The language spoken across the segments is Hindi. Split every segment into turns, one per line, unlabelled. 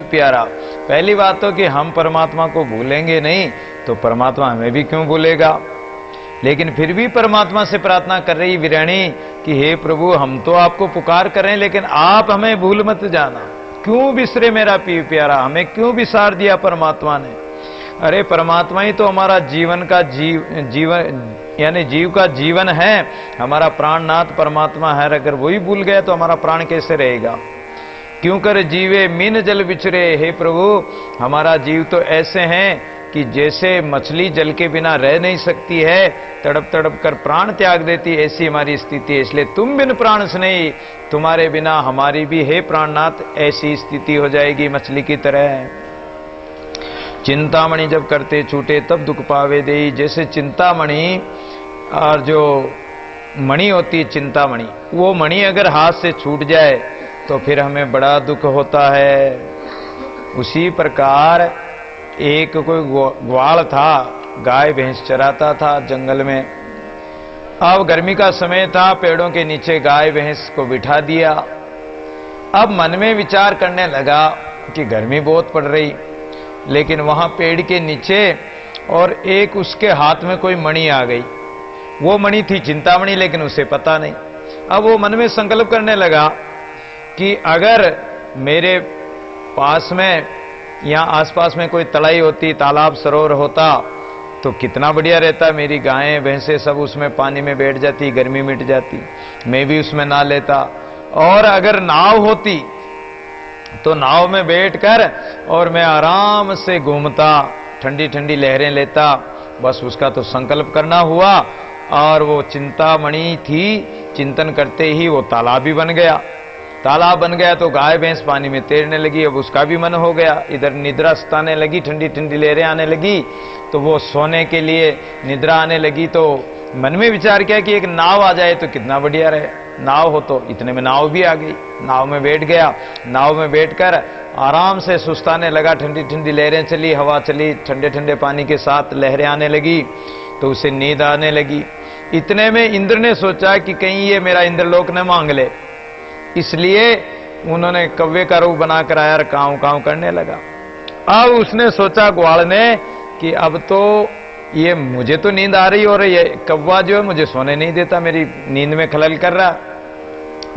प्यारा। पहली बात तो कि हम परमात्मा को भूलेंगे नहीं तो परमात्मा हमें भी क्यों भूलेगा। लेकिन फिर भी परमात्मा से प्रार्थना कर रही वीरानी कि हे प्रभु, हम तो आपको पुकार कर रहे हैं लेकिन आप हमें भूल मत जाना। क्यों बिसरे मेरा पी प्यारा, हमें क्यों बिसार दिया परमात्मा ने। अरे परमात्मा ही तो हमारा जीवन का जीवन यानी जीव का जीवन है, हमारा प्राणनाथ परमात्मा है। अगर वही भूल गया तो हमारा प्राण कैसे रहेगा। क्यों कर जीवे मीन जल बिछरे, हे प्रभु हमारा जीव तो ऐसे हैं कि जैसे मछली जल के बिना रह नहीं सकती है, तड़प तड़प कर प्राण त्याग देती, ऐसी हमारी स्थिति है। इसलिए तुम बिन प्राण स्नेही, तुम्हारे बिना हमारी भी हे प्राणनाथ ऐसी स्थिति हो जाएगी मछली की तरह। चिंतामणि जब करते छूटे तब दुख पावे दे। जैसे चिंतामणि और जो मणि होती है चिंतामणि, वो मणि अगर हाथ से छूट जाए तो फिर हमें बड़ा दुख होता है। उसी प्रकार एक कोई ग्वाल था, गाय भैंस चराता था जंगल में। अब गर्मी का समय था, पेड़ों के नीचे गाय भैंस को बिठा दिया। अब मन में विचार करने लगा कि गर्मी बहुत पड़ रही, लेकिन वहां पेड़ के नीचे और एक उसके हाथ में कोई मणि आ गई। वो मणि थी चिंतामणि, लेकिन उसे पता नहीं। अब वो मन में संकल्प करने लगा कि अगर मेरे पास में या आसपास में कोई तलाई होती, तालाब सरोवर होता तो कितना बढ़िया रहता। मेरी गायें भैंसें सब उसमें पानी में बैठ जाती, गर्मी मिट जाती, मैं भी उसमें नहा लेता। और अगर नाव होती तो नाव में बैठकर और मैं आराम से घूमता, ठंडी ठंडी लहरें लेता। बस उसका तो संकल्प करना हुआ और वो चिंतामणि थी, चिंतन करते ही वो तालाब भी बन गया। तालाब बन गया तो गाय भैंस पानी में तैरने लगी। अब उसका भी मन हो गया, इधर निद्रा सताने लगी, ठंडी ठंडी लहरें आने लगी, तो वो सोने के लिए निद्रा आने लगी। तो मन में विचार किया कि एक नाव आ जाए तो कितना बढ़िया रहे, नाव हो तो। इतने में नाव भी आ गई, नाव में बैठ गया। नाव में बैठकर आराम से सुस्ताने लगा, ठंडी ठंडी लहरें चली, हवा चली, ठंडे ठंडे पानी के साथ लहरें आने लगी, तो उसे नींद आने लगी। इतने में इंद्र ने सोचा कि कहीं ये मेरा इंद्रलोक न मांग ले, इसलिए उन्होंने कव्वे का रूप बनाकर आया और कांव कांव करने लगा। अब उसने सोचा ग्वाल ने कि अब तो ये मुझे तो नींद आ रही और ये कौवा जो है मुझे सोने नहीं देता, मेरी नींद में खलल कर रहा।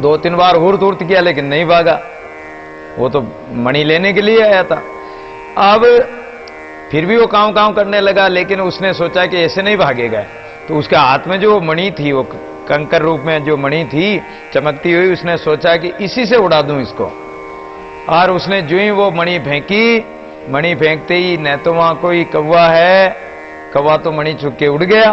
2-3 बार हुर्त हुर्त किया लेकिन नहीं भागा, वो तो मणि लेने के लिए आया था। अब फिर भी वो कांव कांव करने लगा, लेकिन उसने सोचा कि ऐसे नहीं भागेगा। तो उसके हाथ में जो मणि थी, वो कंकर रूप में जो मणि थी चमकती हुई, उसने सोचा कि इसी से उड़ा दूं इसको। और उसने जो ही वो मणि फेंकी, मणि फेंकते ही न तो वहां कोई कौवा है, कौवा तो मणि छुप के उड़ गया।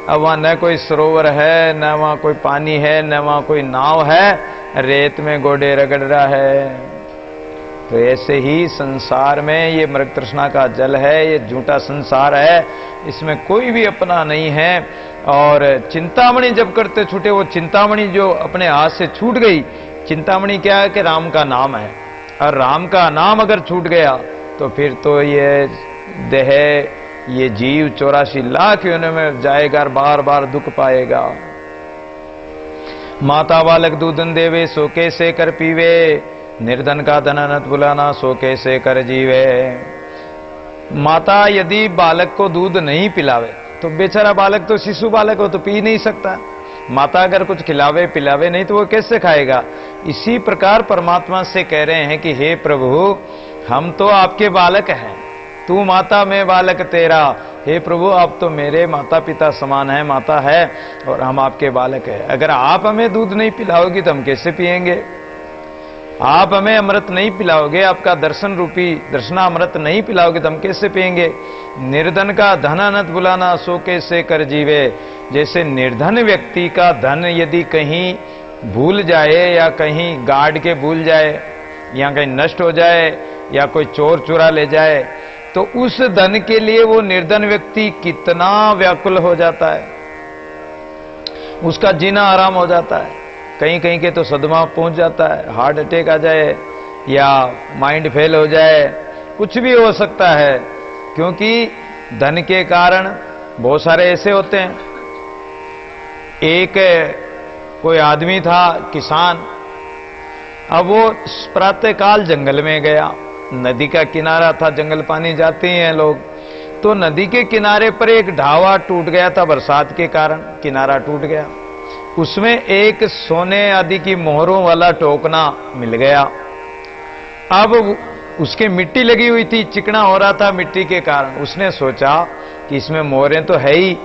अब वहां न कोई सरोवर है, न वहां कोई पानी है, न वहां कोई नाव है, रेत में गोडे रगड़ रहा है। तो ऐसे ही संसार में ये मृग तृष्णा का जल है, ये झूठा संसार है, इसमें कोई भी अपना नहीं है। और चिंतामणि जब करते छूटे, वो चिंतामणि जो अपने हाथ से छूट गई, चिंतामणि क्या है कि राम का नाम है, और राम का नाम अगर छूट गया तो फिर तो ये देह, ये जीव 84 लाख योनियों में जाएगा और बार बार दुख पाएगा। माता बालक दूधन देवे सो कैसे कर पीवे, निर्धन का धन अनंत बुलाना सो कैसे कर जीवे। माता यदि बालक को दूध नहीं पिलावे तो बेचारा बालक तो शिशु बालक हो तो पी नहीं सकता। माता अगर कुछ खिलावे पिलावे नहीं तो वो कैसे खाएगा। इसी प्रकार परमात्मा से कह रहे हैं कि हे प्रभु, हम तो आपके बालक हैं, तू माता मैं बालक तेरा। हे प्रभु, आप तो मेरे माता पिता समान है, माता है और हम आपके बालक हैं। अगर आप हमें दूध नहीं पिलाओगी तो हम कैसे पिएंगे। आप हमें अमृत नहीं पिलाओगे, आपका दर्शन रूपी दर्शनामृत नहीं पिलाओगे तो हम कैसे पिएंगे। निर्धन का धन अनंत बुलाना सो कैसे कर जीवे। जैसे निर्धन व्यक्ति का धन यदि कहीं भूल जाए या कहीं गाड़ के भूल जाए या कहीं नष्ट हो जाए या कोई चोर चुरा ले जाए, तो उस धन के लिए वो निर्धन व्यक्ति कितना व्याकुल हो जाता है, उसका जीना आराम हो जाता है। कहीं कहीं के तो सदमा पहुंच जाता है, हार्ट अटैक आ जाए या माइंड फेल हो जाए, कुछ भी हो सकता है, क्योंकि धन के कारण बहुत सारे ऐसे होते हैं। एक कोई आदमी था किसान, अब वो प्रातःकाल जंगल में गया, नदी का किनारा था, जंगल पानी जाते हैं लोग। तो नदी के किनारे पर एक ढावा टूट गया था बरसात के कारण, किनारा टूट गया। उसमें एक सोने आदि की मोहरों वाला टोकना मिल गया। अब उसके मिट्टी लगी हुई थी, चिकना हो रहा था मिट्टी के कारण। उसने सोचा कि इसमें मोहरें तो है ही,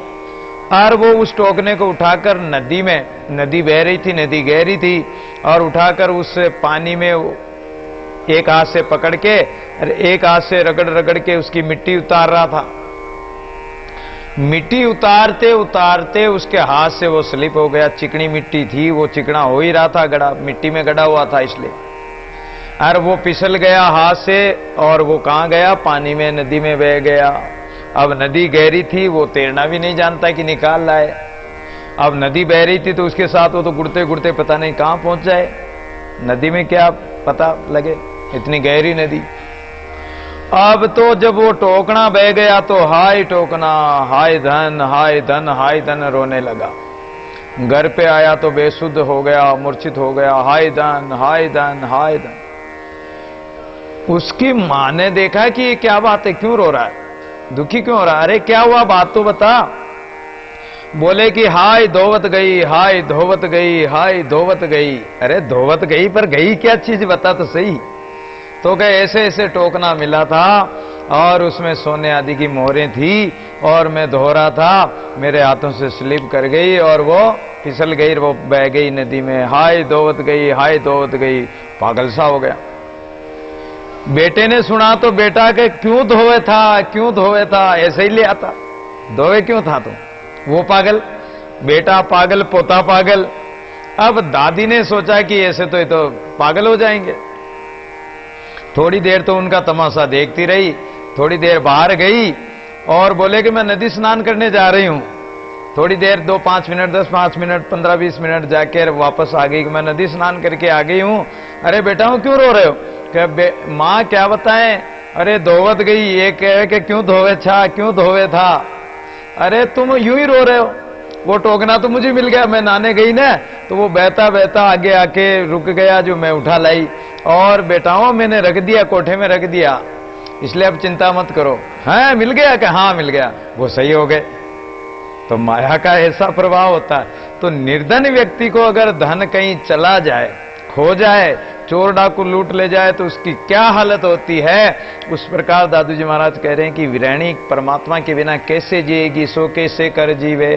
और वो उस टोकने को उठाकर नदी में, नदी बह रही थी, नदी गहरी थी, और उठाकर उस पानी में एक हाथ से पकड़ के और एक हाथ से रगड़ रगड़ के उसकी मिट्टी उतार रहा था। मिट्टी उतारते उतारते उसके हाथ से वो स्लिप हो गया। चिकनी मिट्टी थी, वो चिकना हो ही रहा था, गड़ा मिट्टी में गड़ा हुआ था इसलिए, और वो फिसल गया हाथ से, और वो कहां गया? पानी में, नदी में बह गया। अब नदी गहरी थी, वो तैरना भी नहीं जानता कि निकाल लाए। अब नदी बह रही थी तो उसके साथ वो तो गुड़ते गुड़ते पता नहीं कहां पहुंच जाए। नदी में क्या पता लगे, इतनी गहरी नदी। अब तो जब वो टोकना बह गया तो हाय टोकना, हाय धन, हाय धन, हाय धन, रोने लगा। घर पे आया तो बेसुध हो गया, मूर्छित हो गया, हाय धन, हाय धन, हाय धन। उसकी मां ने देखा कि ये क्या बात है, क्यों रो रहा है, दुखी क्यों हो रहा है? अरे क्या हुआ, बात तो बता। बोले कि हाय धोवत गई, हाय धोवत गई, हाय धोवत गई। अरे धोवत गई, पर गई क्या चीज बता तो सही। तो कहे ऐसे ऐसे टोकना मिला था और उसमें सोने आदि की मोहरें थी, और मैं धो रहा था, मेरे हाथों से स्लिप कर गई और वो फिसल गई, वो बह गई नदी में। हाय धोवत गई, हाय धोवत गई। पागल सा हो गया। बेटे ने सुना तो बेटा के क्यों धोवे था, क्यों धोवे था, ऐसे ही ले आता, धोवे क्यों था तुम? वो पागल, बेटा पागल, पोता पागल। अब दादी ने सोचा कि ऐसे तो ये तो पागल हो जाएंगे। थोड़ी देर तो उनका तमाशा देखती रही, थोड़ी देर बाहर गई और बोले कि मैं नदी स्नान करने जा रही हूं। थोड़ी देर 2-5 मिनट, 10-5 मिनट, 15-20 मिनट जाकर वापस आ गई कि मैं नदी स्नान करके आ गई हूं। अरे बेटा हूं क्यों रो रहे हो? मां क्या बताएं, अरे धोवत गई, ये कहे कि क्यों धोवे था, क्यों धोवे था। अरे तुम यूं ही रो रहे हो, वो टोकना तो मुझे मिल गया, मैं नहाने गई ना तो वो बहता बहता आगे आके रुक गया, जो मैं उठा लाई, और बेटाओं मैंने रख दिया, कोठे में रख दिया, इसलिए अब चिंता मत करो। हाँ मिल गया क्या? हाँ मिल गया। वो सही हो गए। तो माया का ऐसा प्रभाव होता है। तो निर्धन व्यक्ति को अगर धन कहीं चला जाए, खो जाए, चोर डाकू लूट ले जाए तो उसकी क्या हालत होती है, उस प्रकार दादू जी महाराज कह रहे हैं कि विरैणी परमात्मा के बिना कैसे जिएगी, सो कैसे कर जीवे।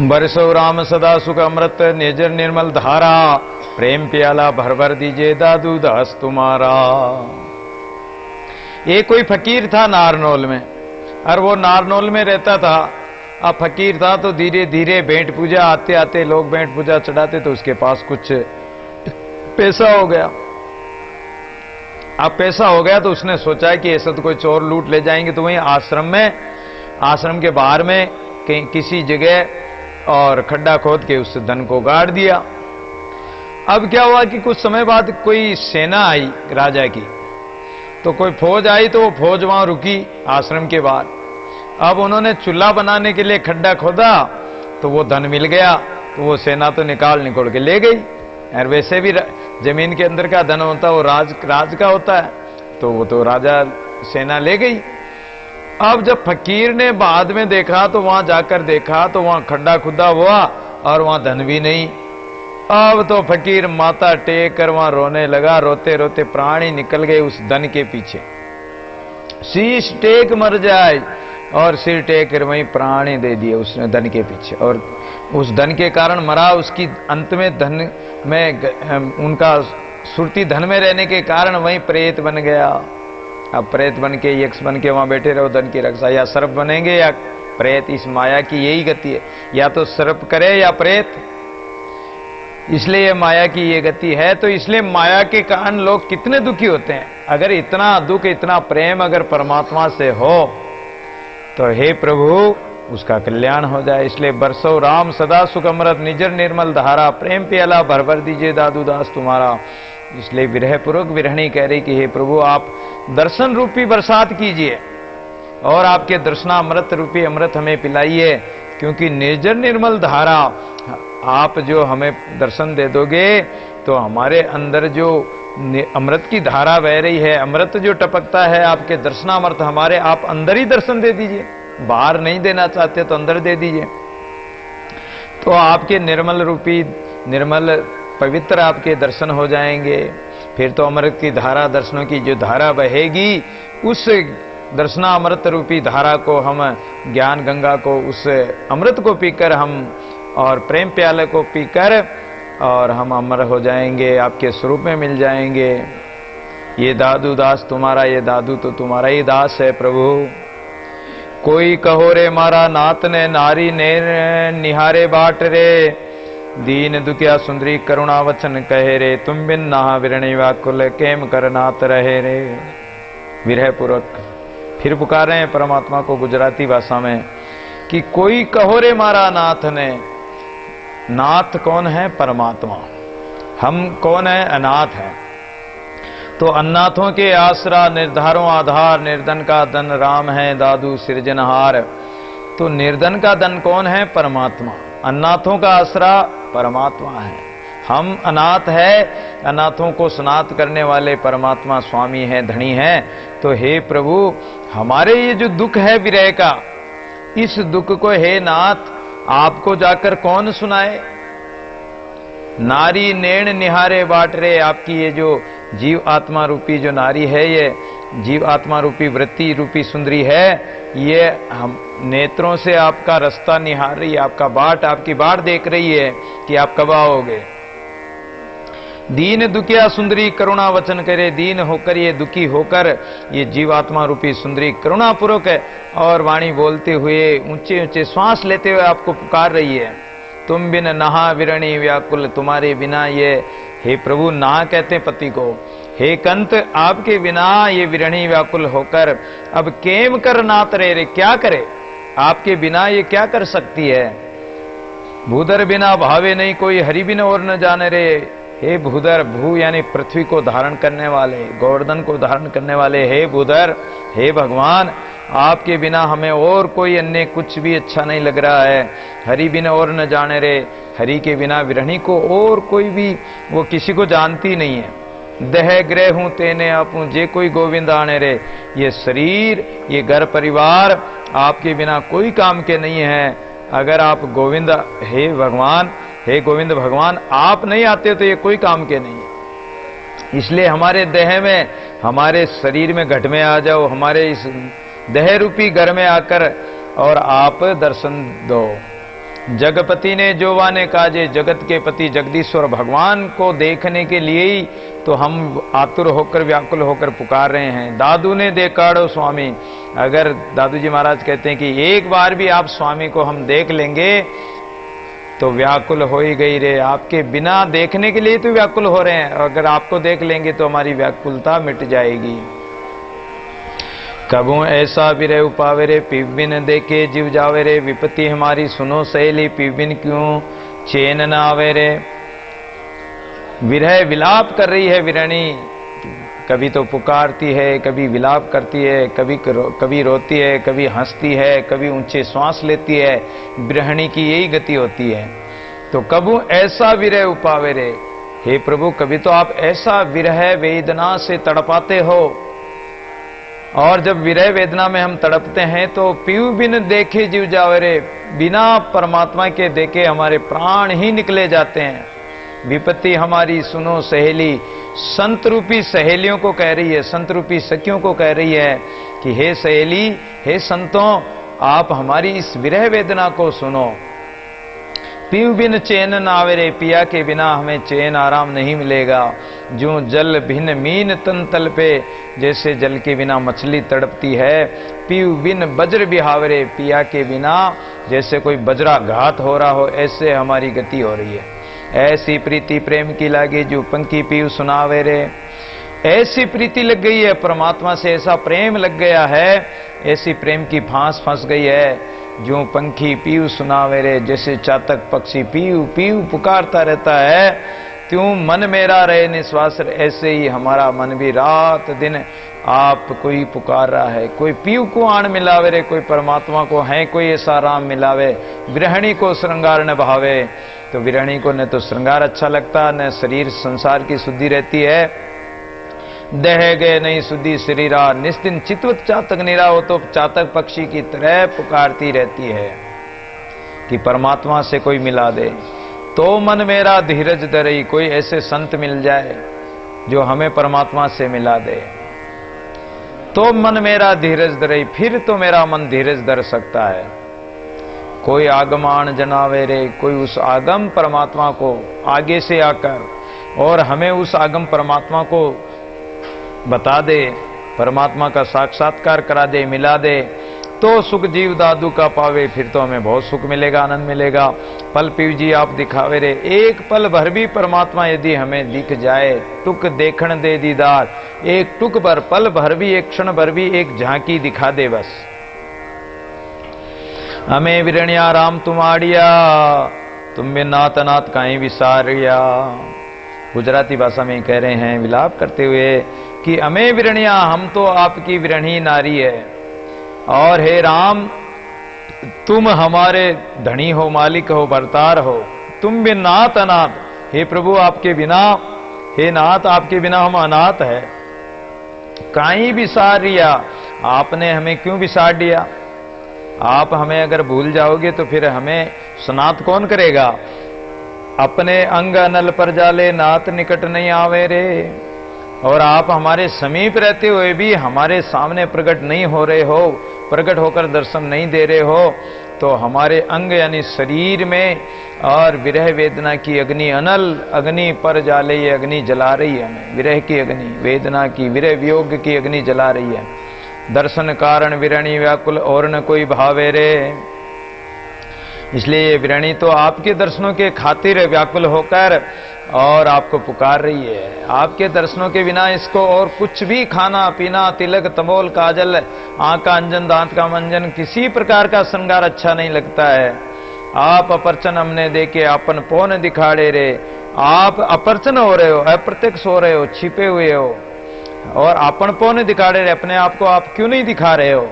बरसो राम सदा सुख अमृत, निर्जर निर्मल धारा, प्रेम प्याला भर भर दीजिए दादू दास तुम्हारा। एक कोई फकीर था नारनौल में, और वो नारनौल में रहता था। अब फकीर था तो धीरे धीरे भेंट पूजा, आते आते लोग भेंट पूजा चढ़ाते तो उसके पास कुछ पैसा हो गया। अब पैसा हो गया तो उसने सोचा कि ऐसा तो कोई चोर लूट ले जाएंगे, तो वहीं आश्रम में, आश्रम के बाहर में कहीं किसी जगह और खड्डा खोद के उस धन को गाड़ दिया। अब क्या हुआ कि कुछ समय बाद कोई सेना आई राजा की, तो कोई फौज आई, तो वो फौज वहां रुकी आश्रम के बाहर। अब उन्होंने चूल्हा बनाने के लिए खड्डा खोदा तो वो धन मिल गया, तो वो सेना तो निकाल के ले गई। और वैसे भी जमीन के अंदर का धन होता है वो राज का होता है, तो वो तो राजा सेना ले गई। अब जब फकीर ने बाद में देखा तो वहां जाकर देखा तो वहां खड्डा खुदा हुआ और वहां धन भी नहीं। अब तो फकीर माथा टेक कर वहां रोने लगा, रोते रोते प्राण ही निकल गए उस धन के पीछे। शीश टेक मर जाए, और सिर टेक कर वहीं प्राण ही दे दिए उसने धन के पीछे, और उस धन के कारण मरा। उसकी अंत में धन में उनका सुरती धन में रहने के कारण वहीं प्रेत बन गया। अब प्रेत बन के, यक्ष बन के वहां बैठे रहो धन की रक्षा, या सर्प बनेंगे या प्रेत। इस माया की यही गति है, या तो सर्प करे या प्रेत, इसलिए ये माया की ये गति है। तो इसलिए माया के कारण लोग कितने दुखी होते हैं। अगर इतना दुख, इतना प्रेम अगर परमात्मा से हो तो हे प्रभु उसका कल्याण हो जाए। इसलिए बरसो राम सदा सुख अमृत, निजर निर्मल धारा, प्रेम प्याला भर भर दीजिए दादू दास तुम्हारा। इसलिए विरह पूर्वक विरहणी कह रही कि हे प्रभु आप दर्शन रूपी बरसात कीजिए और आपके दर्शनामृत रूपी अमृत हमें पिलाइए, क्योंकि निर्जर निर्मल धारा आप जो हमें दर्शन दे दोगे तो हमारे अंदर जो अमृत की धारा बह रही है, अमृत जो टपकता है आपके दर्शनामृत हमारे, आप अंदर ही दर्शन दे दीजिए, बाहर नहीं देना चाहते तो अंदर दे दीजिए। तो आपके निर्मल रूपी, निर्मल पवित्र आपके दर्शन हो जाएंगे। फिर तो अमृत की धारा, दर्शनों की जो धारा बहेगी, उस दर्शनामृत रूपी धारा को हम, ज्ञान गंगा को, उस अमृत को पीकर हम, और प्रेम प्याले को पीकर, और हम अमर हो जाएंगे, आपके स्वरूप में मिल जाएंगे। ये दादू दास तुम्हारा, ये दादू तो तुम्हारा ही दास है प्रभु। कोई कहो रे मारा नाथ ने, नारी ने निहारे बाट रे, दीन दुखिया सुंदरी करुणा वचन कहे रे, तुम बिन नहा विरणी व्याकुल केम कर नाथ रहे रे। विरह पूर्वक फिर पुकार रहे हैं परमात्मा को गुजराती भाषा में कि कोई कहो रे मारा नाथ ने। नाथ कौन है? परमात्मा। हम कौन है? अनाथ है। तो अनाथों के आसरा, निर्धारों आधार, निर्धन का धन राम है दादू सृजनहार। तो निर्धन का धन कौन है? परमात्मा। अनाथों का आसरा परमात्मा है। हम अनाथ है, अनाथों को सनाथ करने वाले परमात्मा स्वामी है, धनी है। तो हे प्रभु, हमारे ये जो दुख है विरह का, इस दुख को हे नाथ आपको जाकर कौन सुनाए? नारी नेण निहारे बाट रे, आपकी ये जो जीव आत्मा रूपी जो नारी है, ये जीव आत्मा रूपी वृत्ति रूपी सुंदरी है, ये हम नेत्रों से आपका रास्ता निहार रही है, आपका बाट, आपकी बाट देख रही है कि आप कब आओगे। दीन दुखिया सुंदरी करुणा वचन करे, दीन होकर, ये दुखी होकर, ये जीवात्मा रूपी सुंदरी करुणा पूर्वक है और वाणी बोलते हुए, ऊंचे ऊंचे श्वास लेते हुए आपको पुकार रही है। तुम बिन नहा विरणी व्याकुल, तुम्हारे बिना ये, हे प्रभु, ना कहते पति को, हे कंत आपके बिना ये विरणी व्याकुल होकर अब केम कर नाथ रे रे, क्या करे? आपके बिना ये क्या कर सकती है? भूधर बिना भावे नहीं कोई, हरि बिन और न जाने रे। हे भूधर, भू यानी पृथ्वी को धारण करने वाले, गोवर्धन को धारण करने वाले, हे भूधर, हे भगवान, आपके बिना हमें और कोई अन्य कुछ भी अच्छा नहीं लग रहा है। हरि बिन और न जाने रे, हरि के बिना विरणी को और कोई भी, वो किसी को जानती नहीं है। दह ग्रह हूं तेने आपू, जे कोई गोविंद आने रे। ये शरीर, ये घर परिवार आपके बिना कोई काम के नहीं है। अगर आप गोविंद, हे भगवान, हे गोविंद भगवान, आप नहीं आते तो ये कोई काम के नहीं है। इसलिए हमारे देह में, हमारे शरीर में घट में आ जाओ, हमारे इस देह रूपी घर में आकर और आप दर्शन दो। जगपति ने जोवाने काजे, जगत के पति जगदीश्वर भगवान को देखने के लिए ही तो हम आतुर होकर, व्याकुल होकर पुकार रहे हैं। दादू ने देखाड़ो स्वामी। अगर दादू जी महाराज कहते हैं कि एक बार भी आप स्वामी को हम देख लेंगे तो व्याकुल हो ही गई रे। आपके बिना देखने के लिए तो व्याकुल हो रहे हैं, अगर आपको देख लेंगे तो हमारी व्याकुलता मिट जाएगी। कबू ऐसा विरह उपावे रे, पीव बिन देखे जीव जावे रे। विपत्ति हमारी सुनो सहेली, पीव बिन क्यों चैन न आवे रे। विरह विलाप कर रही है विरणी, कभी तो पुकारती है, कभी विलाप करती है, कभी रोती है, कभी हंसती है, कभी ऊंचे श्वास लेती है। गृहिणी की यही गति होती है। तो कबू ऐसा विरह उपावे रे, हे प्रभु, कभी तो आप ऐसा विरह वेदना से तड़पाते हो। और जब विरह वेदना में हम तड़पते हैं तो पीऊ बिन देखे जीव जावे रे, बिना परमात्मा के देखे हमारे प्राण ही निकले जाते हैं। विपत्ति हमारी सुनो सहेली, संत रूपी सहेलियों को कह रही है, संत रूपी सखियों को कह रही है कि हे सहेली, हे संतों, आप हमारी इस विरह वेदना को सुनो। पीव बिन चैन न आवे रे, पिया के बिना हमें चैन आराम नहीं मिलेगा। जो जल भिन्न मीन तन तल पे, जैसे जल के बिना मछली तड़पती है। पीव बिन वज्र बिहावरे, पिया के बिना जैसे कोई वज्राघात हो रहा हो, ऐसे हमारी गति हो रही है। ऐसी प्रीति प्रेम की लागे, जो पंखी पीव सुनावे रे। ऐसी प्रीति लग गई है परमात्मा से, ऐसा प्रेम लग गया है, ऐसी प्रेम की फांस फंस गई है। जो पंखी पीव सुनावे रे, जैसे चातक पक्षी पीव पीव पुकारता रहता है, त्यों मन मेरा रहे निश्वास। ऐसे ही हमारा मन भी रात दिन आप कोई पुकार रहा है। कोई पीव को आण मिलावे रे, कोई परमात्मा को है, कोई ऐसा राम मिलावे। गृहिणी को श्रृंगार न भावे, तो विरणी को न तो श्रृंगार अच्छा लगता, न शरीर संसार की शुद्धि रहती है। दह गए नहीं सुधी शरीरा, निस्दिन चितवत चातक निरा, हो तो चातक पक्षी की तरह पुकारती रहती है कि परमात्मा से कोई मिला दे। तो मन मेरा धीरज धरई, कोई ऐसे संत मिल जाए जो हमें परमात्मा से मिला दे, तो मन मेरा धीरज धरई, फिर तो मेरा मन धीरज धर सकता है। कोई आगमान जनावे रे, कोई उस आगम परमात्मा को आगे से आकर और हमें उस आगम परमात्मा को बता दे, परमात्मा का साक्षात्कार करा दे, मिला दे, तो सुख जीव दादू का पावे, फिर तो हमें बहुत सुख मिलेगा, आनंद मिलेगा। पल पीव जी आप दिखावे रे, एक पल भर भी परमात्मा यदि हमें दिख जाए, टुक देखण दे दीदार, एक टुक भर, पल भर भी, एक क्षण भर भी एक झांकी दिखा दे बस। हमें विरणिया राम तुम्हाड़िया, तुम में नात नात काई विसारिया। गुजराती भाषा में कह रहे हैं विलाप करते हुए कि हमें विरणिया, हम तो आपकी विरणी नारी है, और हे राम तुम हमारे धनी हो, मालिक हो, भरतार हो, तुम भी नाथ अनाथ, हे प्रभु आपके बिना, हे नाथ आपके बिना हम अनाथ है। काई विसारिया, आपने हमें क्यों विसार दिया? आप हमें अगर भूल जाओगे तो फिर हमें स्नात कौन करेगा? अपने अंग अनल पर जाले, नाथ निकट नहीं आवे रे। और आप हमारे समीप रहते हुए भी हमारे सामने प्रकट नहीं हो रहे हो, प्रकट होकर दर्शन नहीं दे रहे हो, तो हमारे अंग यानी शरीर में और विरह वेदना की अग्नि, अनल अग्नि पर जाले, ये अग्नि जला रही है हमें, विरह की अग्नि, वेदना की, विरह वियोग की अग्नि जला रही है। दर्शन कारण विरणी व्याकुल और न कोई भावे रे। इसलिए ये विरणी तो आपके दर्शनों के खातिर व्याकुल होकर और आपको पुकार रही है। आपके दर्शनों के बिना इसको और कुछ भी खाना पीना, तिलक तमोल काजल, आंख का अंजन, दांत का मंजन, किसी प्रकार का श्रृंगार अच्छा नहीं लगता है। आप अपर्चन हमने देखे, अपन पौन दिखाड़े रे। आप अपर्चन हो रहे हो, अप्रत्यक्ष हो रहे हो, छिपे हुए हो, और अपन पौन दिखाड़े रहे, अपने आप को आप क्यों नहीं दिखा रहे हो?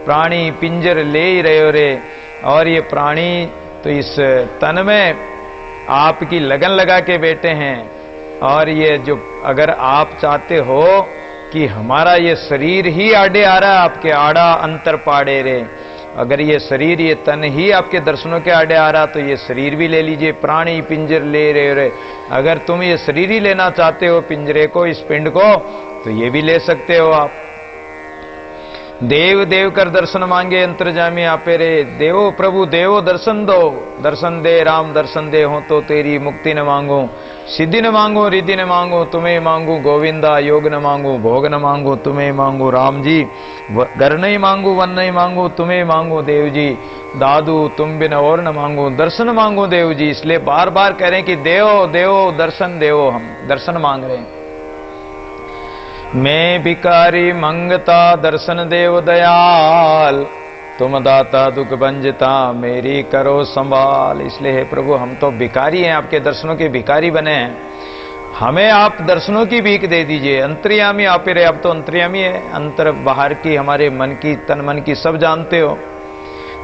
प्राणी पिंजर ले ही रहे हो रे। और ये प्राणी तो इस तन में आपकी लगन लगा के बैठे हैं, और ये जो अगर आप चाहते हो कि हमारा ये शरीर ही आड़े आ रहा है, आपके आड़ा अंतर पाड़े रे, अगर ये शरीर, ये तन ही आपके दर्शनों के आड़े आ रहा, तो ये शरीर भी ले लीजिए। प्राणी पिंजर ले रहे रे, अगर तुम ये शरीर ही लेना चाहते हो, पिंजरे को, इस पिंड को, तो ये भी ले सकते हो आप। देव देव कर दर्शन मांगे, अंतर्जामी आपे रे। देवो प्रभु देवो दर्शन दो, दर्शन दे राम दर्शन दे, हो तो तेरी मुक्ति न मांगू, सिद्धि न मांगू, रिद्धि न मांगू, तुम्हें मांगू गोविंदा, योग न मांगू, भोग न मांगू, तुम्हें मांगू राम जी, घर नहीं मांगू, वन नहीं मांगू, तुम्हें मांगू देव जी, दादू तुम बिन और न मांगू, दर्शन मांगू देव जी। इसलिए बार बार कह रहे हैं कि देवो देवो दर्शन देवो, हम दर्शन मांग रहे हैं। मैं भिकारी मंगता दर्शन देव दयाल, तुम दाता दुख भंजता, मेरी करो संभाल। इसलिए हे प्रभु हम तो भिकारी हैं, आपके दर्शनों के भिकारी बने हैं, हमें आप दर्शनों की भीख दे दीजिए। अंतर्यामी आप ही रहे, अब तो अंतर्यामी है, अंतर बाहर की, हमारे मन की, तन मन की सब जानते हो।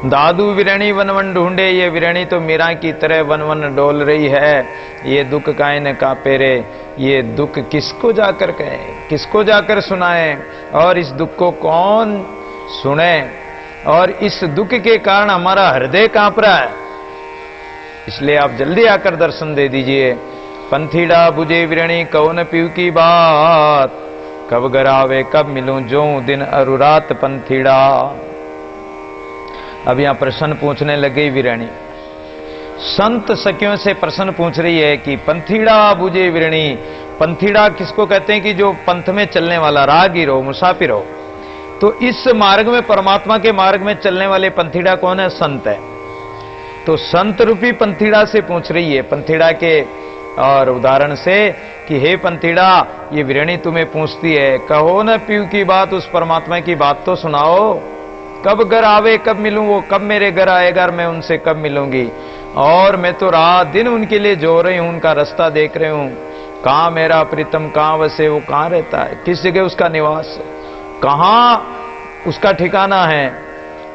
दादू विरणी वन वन ढूंढे, ये विरणी तो मीरा की तरह वन वन डोल रही है। ये दुख काहे न कापे रे, ये दुख किसको जाकर कहे, किसको जाकर सुनाए, और इस दुख को कौन सुने, और इस दुख के कारण हमारा हृदय कांप रहा है। इसलिए आप जल्दी आकर दर्शन दे दीजिए। पंथीड़ा बुझे विरणी कौन पीव की बात, कब गरावे कब मिलूं जो दिन अरुरात पंथीड़ा। अब यहां प्रश्न पूछने लगे विरणी, संत सखियों से प्रश्न पूछ रही है कि पंथीड़ा बुझे विरणी। पंथीड़ा किसको कहते हैं? कि जो पंथ में चलने वाला, राहगीर हो, मुसाफिर हो। तो इस मार्ग में, परमात्मा के मार्ग में चलने वाले पंथीड़ा कौन है? संत है। तो संत रूपी पंथीड़ा से पूछ रही है, पंथीड़ा के और उदाहरण से, कि हे पंथीड़ा, ये विरणी तुम्हें पूछती है, कहो न पीव की बात, उस परमात्मा की बात तो सुनाओ। कब घर आवे कब मिलूं, वो कब मेरे घर आएगा, मैं उनसे कब मिलूंगी। और मैं तो रात दिन उनके लिए जो रही हूं, उनका रास्ता देख रही हूं। कहां मेरा प्रीतम, कहां वसे, वो कहां रहता है, किस जगह उसका निवास है, कहां उसका ठिकाना है,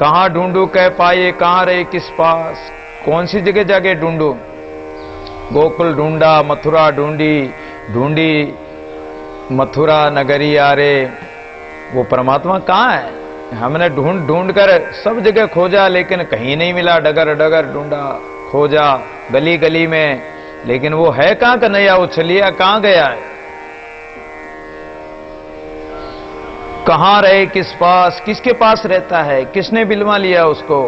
कहां ढूंढू कह पाए, कहां रहे किस पास, कौन सी जगह जाके ढूंढू। गोकुल ढूंढा, मथुरा ढूंढी, मथुरा नगरी आरे, वो परमात्मा कहाँ है? हमने ढूंढ ढूंढ कर सब जगह खोजा लेकिन कहीं नहीं मिला, डगर डगर ढूंढा, खोजा गली गली में, लेकिन वो है कहाँ कन्हैया? वो चलिया कहाँ गया है? कहाँ रहे, किस पास, किसके पास रहता है, किसने बिलवा लिया उसको?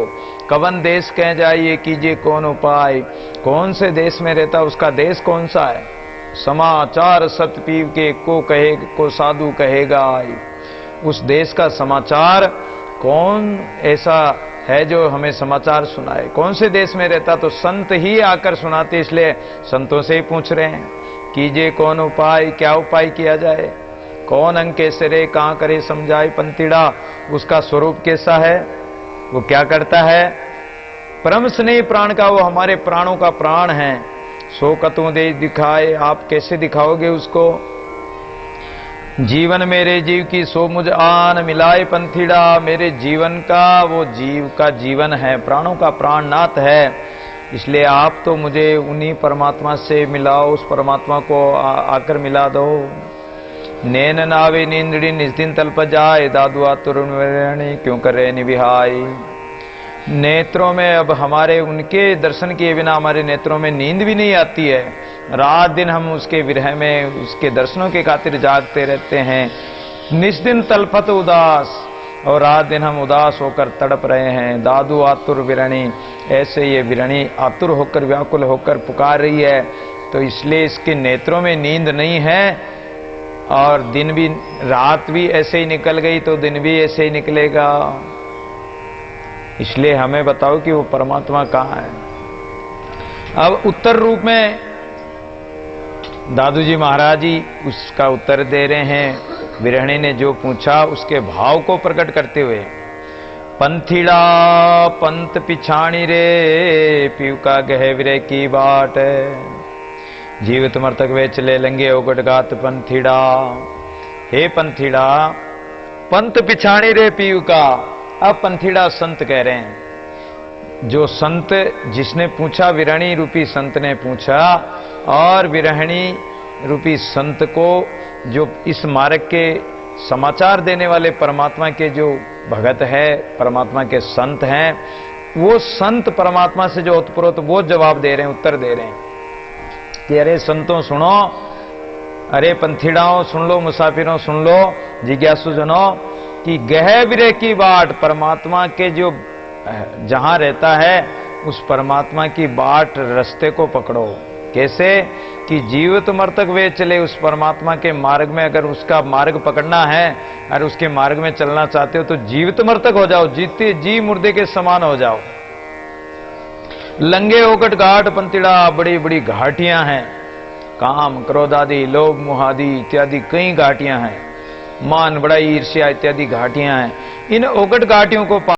कवन देश कह जाइए कीजिए कौन उपाय, कौन से देश में रहता, उसका देश कौन सा है? समाचार सत पीव के को कहे को साधु कहेगा। उस देश का समाचार कौन ऐसा है जो हमें समाचार सुनाए? कौन से देश में रहता? तो संत ही आकर सुनाते, इसलिए संतों से ही पूछ रहे हैं कीजिए कौन उपाय, क्या उपाय किया जाए? कौन अंग कैसे रे कहाँ करे समझाए पंथिड़ा, उसका स्वरूप कैसा है, वो क्या करता है? परम स्नेह प्राण का, वो हमारे प्राणों का प्राण है। सो कतु दे दिखाए, आप कैसे दिखाओगे उसको? जीवन मेरे जीव की सो मुझ आन मिलाए पंथिड़ा, मेरे जीवन का वो जीव का जीवन है, प्राणों का प्राणनाथ है, इसलिए आप तो मुझे उन्हीं परमात्मा से मिलाओ, उस परमात्मा को आकर मिला दो। नैन नावे नींदड़ी निस्दिन तल्प जाए, दादु आतुरुण क्यों करे निविहाय। नेत्रों में अब हमारे उनके दर्शन किए बिना हमारे नेत्रों में नींद भी नहीं आती है, रात दिन हम उसके विरह में, उसके दर्शनों के खातिर जागते रहते हैं। निस्दिन तल्पत उदास, और रात दिन हम उदास होकर तड़प रहे हैं। दादू आतुर विरणी, ऐसे ये विरणी आतुर होकर व्याकुल होकर पुकार रही है, तो इसलिए इसके नेत्रों में नींद नहीं है, और दिन भी, रात भी ऐसे ही निकल गई तो दिन भी ऐसे ही निकलेगा। इसलिए हमें बताओ कि वो परमात्मा कहाँ है। अब उत्तर रूप में दादू जी महाराज जी उसका उत्तर दे रहे हैं। विरहणी ने जो पूछा उसके भाव को प्रकट करते हुए, पंथिड़ा पंत पिछाणी रे, पीव का गह विरह की बाट, जीवित मर्तक वे चले लंगे ओगट गात पंथिड़ा। हे पंथिड़ा, पंत पिछाणी रे पीव का। अब पंथिड़ा संत कह रहे हैं, जो संत जिसने पूछा, विरहणी रूपी संत ने पूछा, और विरहणी रूपी संत को जो इस मार्ग के समाचार देने वाले परमात्मा के जो भगत है, परमात्मा के संत हैं, वो संत परमात्मा से जो उत्प्रोत वो जवाब दे रहे हैं, उत्तर दे रहे हैं कि अरे संतों सुनो, अरे पंथिड़ाओं सुन लो, मुसाफिरों सुन लो, जिज्ञासु जनो, कि गह विरह की बाट, परमात्मा के जो जहां रहता है उस परमात्मा की बाट, रास्ते को पकड़ो। कैसे? कि जीवित मर्तक वे चले, उस परमात्मा के मार्ग में अगर उसका मार्ग पकड़ना है और उसके मार्ग में चलना चाहते हो तो जीवित मर्तक हो जाओ, जीते जी मुर्दे के समान हो जाओ। लंगे ओकट घाट पंथिड़ा, बड़ी बड़ी घाटियां हैं, काम क्रोध आदि, लोभ मोह आदि इत्यादि कई घाटियां हैं, मान बड़ाई ईर्ष्या इत्यादि घाटियां हैं। इन ओकट घाटियों को